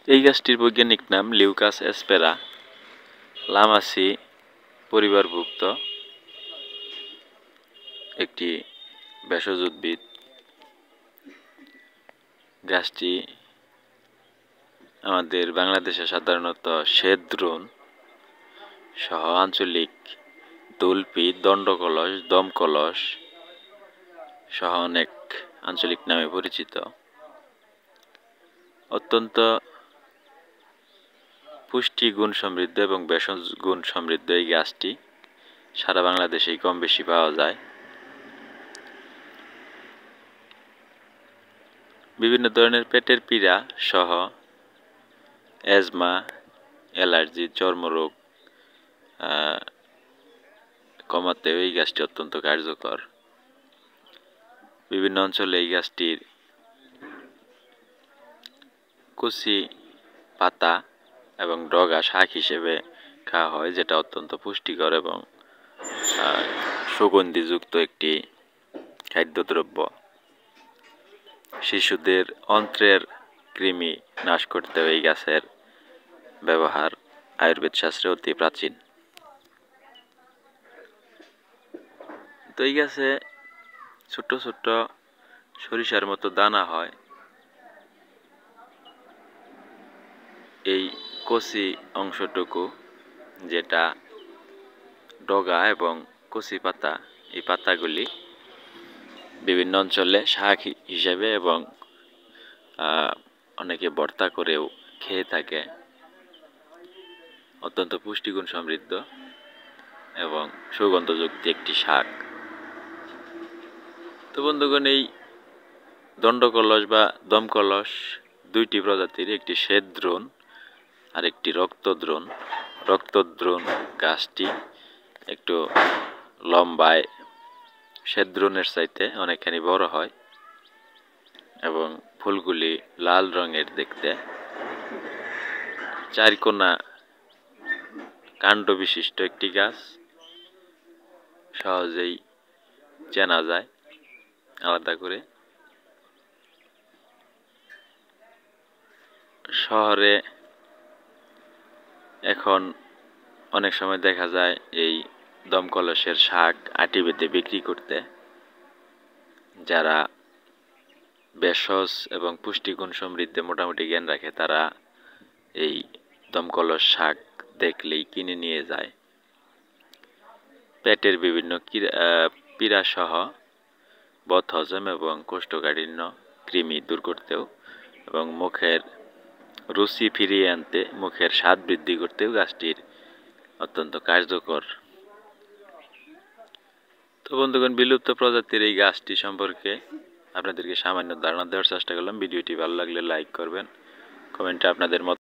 এই গাছটির বৈজ্ঞানিক নাম লিউকাস অ্যাসপেরা, লামাসি পরিবারভুক্ত একটি ভেষজ উদ্ভিদ। গাছটি আমাদের বাংলাদেশে সাধারণত সেদ্রুন সহ আঞ্চলিক দলপি, দণ্ডকলস, দমকলস সহ অনেক আঞ্চলিক নামে পরিচিত। অত্যন্ত পুষ্টি গুণ সমৃদ্ধ এবং ভেষজ গুণ সমৃদ্ধ এই গাছটি সারা বাংলাদেশেই কম বেশি পাওয়া যায়। বিভিন্ন ধরনের পেটের পীড়া সহ অ্যাজমা, অ্যালার্জি, চর্মরোগ কমাতেও এই গাছটি অত্যন্ত কার্যকর। বিভিন্ন অঞ্চলে এই গাছটির কচি পাতা এবং ডগা শাক হিসেবে খাওয়া হয়, যেটা অত্যন্ত পুষ্টিকর এবং সুগন্ধিযুক্ত একটি খাদ্যদ্রব্য। শিশুদের অন্ত্রের কৃমি নাশ করতেও এই গাছের ব্যবহার আয়ুর্বেদ শাস্ত্রে অতি প্রাচীন। তো এই গাছে ছোট্ট ছোট্ট সরিষার মতো দানা হয়। এই কচি অংশটুকু, যেটা ডগা এবং কচি পাতা, এই পাতাগুলি বিভিন্ন অঞ্চলে শাক হিসেবে এবং অনেকে ভর্তা করেও খেয়ে থাকে। অত্যন্ত পুষ্টিগুণ সমৃদ্ধ এবং সুগন্ধযুক্ত একটি শাক। তো বন্ধুগণ, এই দণ্ডকলস বা দমকলস দুইটি প্রজাতির, একটি সেদ্রুন আর একটি রক্তদ্রোণ। রক্তদ্রোণ গাছটি একটু লম্বায় সেদ্রুনের চাইতে অনেকখানি বড় হয় এবং ফুলগুলি লাল রঙের দেখতে। চারকোনা কাণ্ড বিশিষ্ট একটি গাছ, সহজেই চেনা যায় আলাদা করে। শহরে এখন অনেক সময় দেখা যায় এই দমকলসের শাক আটি বেঁধে বিক্রি করতে। যারা ভেষজ এবং পুষ্টিগুণ সমৃদ্ধে মোটামুটি জ্ঞান রাখে, তারা এই দমকলস শাক দেখলেই কিনে নিয়ে যায়। পেটের বিভিন্ন পীড়া সহ বদহজম এবং কোষ্ঠকাঠিন্য কৃমি দূর করতেও এবং মুখের রুচি ফিরিয়ে আনতে, মুখের স্বাদ বৃদ্ধি করতেও গাছটির অত্যন্ত কার্যকর। তো বন্ধুগণ, বিলুপ্ত প্রজাতির এই গাছটি সম্পর্কে আপনাদেরকে সামান্য ধারণা দেওয়ার চেষ্টা করলাম। ভিডিওটি ভালো লাগলে লাইক করবেন, কমেন্টে আপনাদের মত